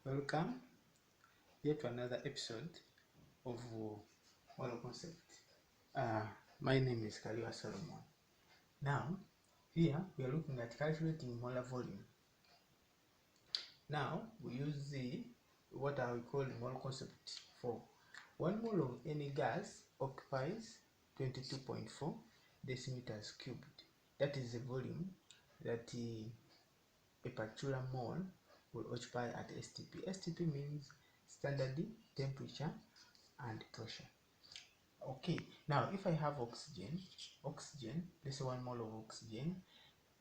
Welcome yet to another episode of Moral Concept. My name is Kalyowa Solomon. Now, here we are looking at calculating molar volume. Now, we use what I will call the moral concept for. 1 mole of any gas occupies 22.4 decimeters cubed. That is the volume that a particular mole will occupy at STP. STP means standard temperature and pressure. Okay, now if I have oxygen, let's say 1 mole of oxygen,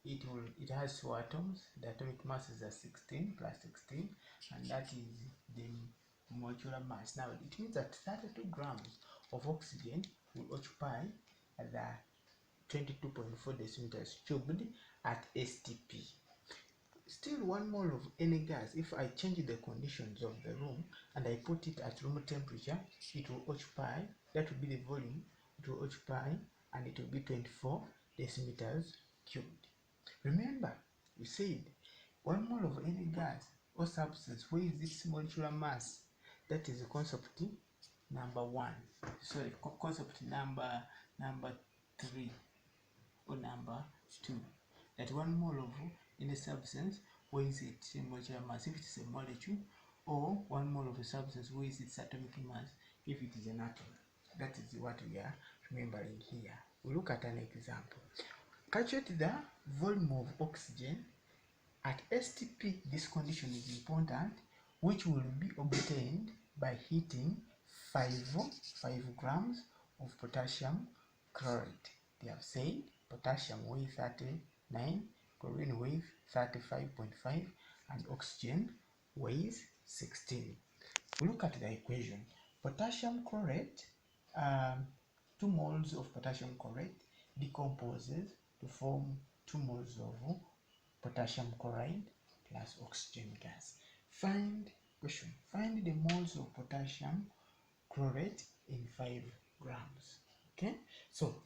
it has 4 atoms. The atomic masses are 16 plus 16, and that is the molecular mass. Now it means that 32 grams of oxygen will occupy the 22.4 decimeters cubed at STP. Still, 1 mole of any gas, if I change the conditions of the room and I put it at room temperature, it will occupy, that will be the volume, it will occupy, and it will be 24 decimeters cubed. Remember, we said 1 mole of any gas or substance weighs its molecular mass. That is concept number 1. Sorry, concept number 3 or number 2. That 1 mole of any substance weighs its molecular mass if it is a molecule, or 1 mole of a substance weighs its atomic mass if it is an atom. That is what we are remembering here. We look at an example. Calculate the volume of oxygen at STP. This condition is important, which will be obtained by heating 5 grams of potassium chloride. They have said potassium weighs 39, chlorine weighs 35.5, and oxygen weighs 16. We look at the equation. Potassium chlorate, 2 moles of potassium chlorate decomposes to form 2 moles of potassium chloride plus oxygen gas. Find the moles of potassium chlorate in 5 grams. Okay, so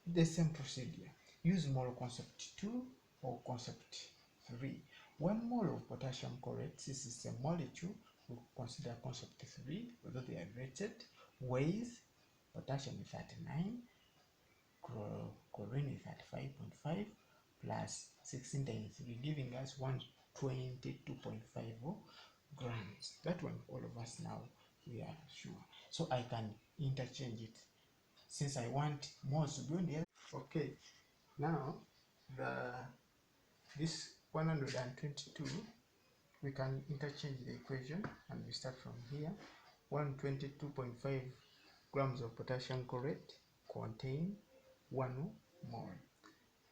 the same procedure. Use molar concept 2 or concept 3. 1 mole of potassium chlorate, this is a molecule, we'll consider concept 3, although they are related, weighs, potassium is 39, chlorine is 35.5, plus 16 times 3, giving us 122.5 grams. That one, all of us now, we are sure. So I can interchange it, since I want moles to be on the other. Okay, now this 122, we can interchange the equation, and we start from here. 122.5 grams of potassium chlorate contain 1 mole.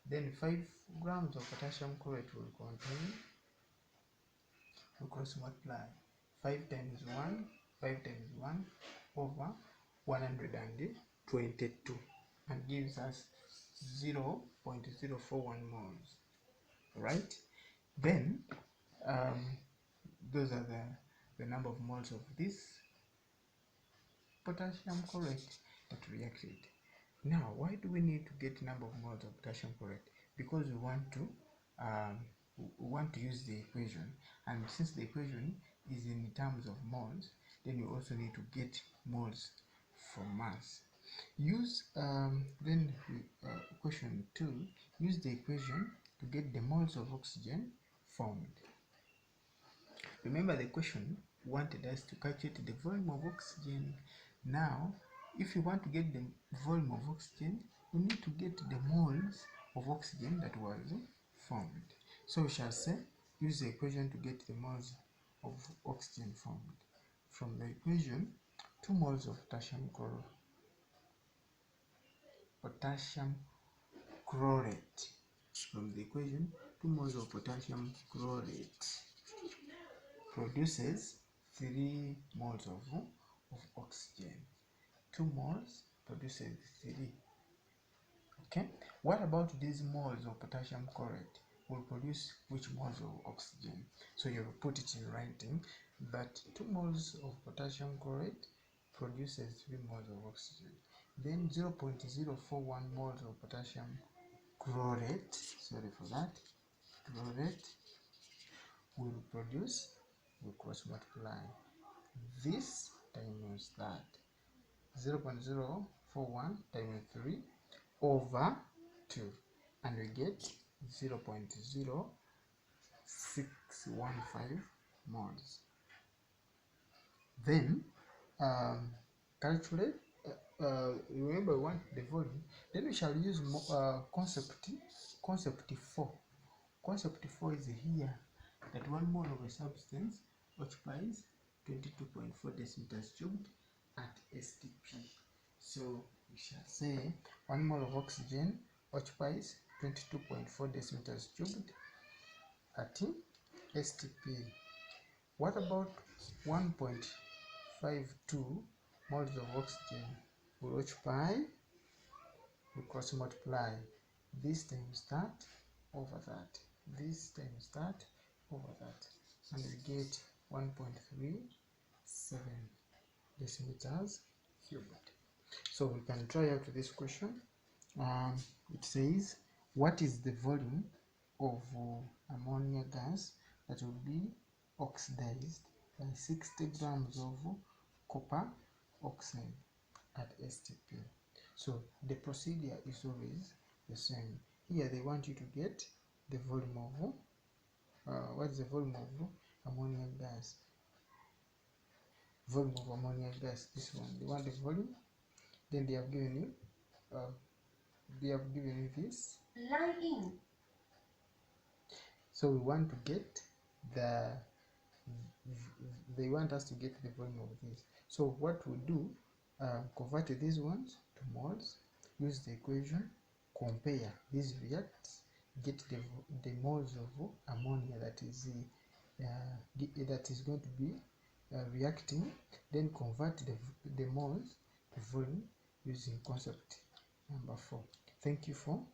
Then 5 grams of potassium chlorate will contain, we cross multiply 5 times 1 over 122, and gives us 0.041 moles. Right? Then those are the number of moles of this potassium chlorate that reacted. Now, why do we need to get number of moles of potassium chlorate? Because we want to use the equation, and since the equation is in terms of moles, then we also need to get moles for mass. Use question 2. Use the equation to get the moles of oxygen formed. Remember, the question wanted us to calculate the volume of oxygen. Now, if you want to get the volume of oxygen, we need to get the moles of oxygen that was formed. So we shall say, use the equation to get the moles of oxygen formed. From the equation, 2 moles of potassium chlorate. From the equation, 2 moles of potassium chlorate produces 3 moles of oxygen. 2 moles produces 3. Okay, what about these moles of potassium chlorate? Will produce which moles of oxygen? So you will put it in writing that 2 moles of potassium chlorate produces 3 moles of oxygen. Then 0.041 moles of potassium chlorate, will produce we cross multiply this times that. 0.041 times 3 over 2, and we get 0.0615 moles. Then calculate, remember we want the volume, then we shall use concept 4. Concept 4 is here, that 1 mole of a substance occupies 22.4 decimeters cubed at STP. So we shall say 1 mole of oxygen occupies 22.4 decimeters cubed at STP. What about 1.52 moles of oxygen will occupy? We cross multiply this times that over that, this times that over that, and we get 1.37 decimeters cubed. So we can try out this question. It says, what is the volume of ammonia gas that will be oxidized by 60 grams of copper oxide at STP? So the procedure is always the same. Here they want you to get the volume of what is the volume of ammonia gas? Volume of ammonia gas, this one. They want the volume. Then they have given you this line in. So we want to get they want us to get the volume of this. So what we do, convert these ones to moles, use the equation, compare these reacts, get the moles of ammonia that is going to be reacting, then convert the moles to volume using concept number 4. Thank you for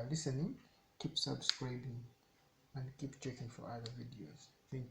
listening. Keep subscribing and keep checking for other videos.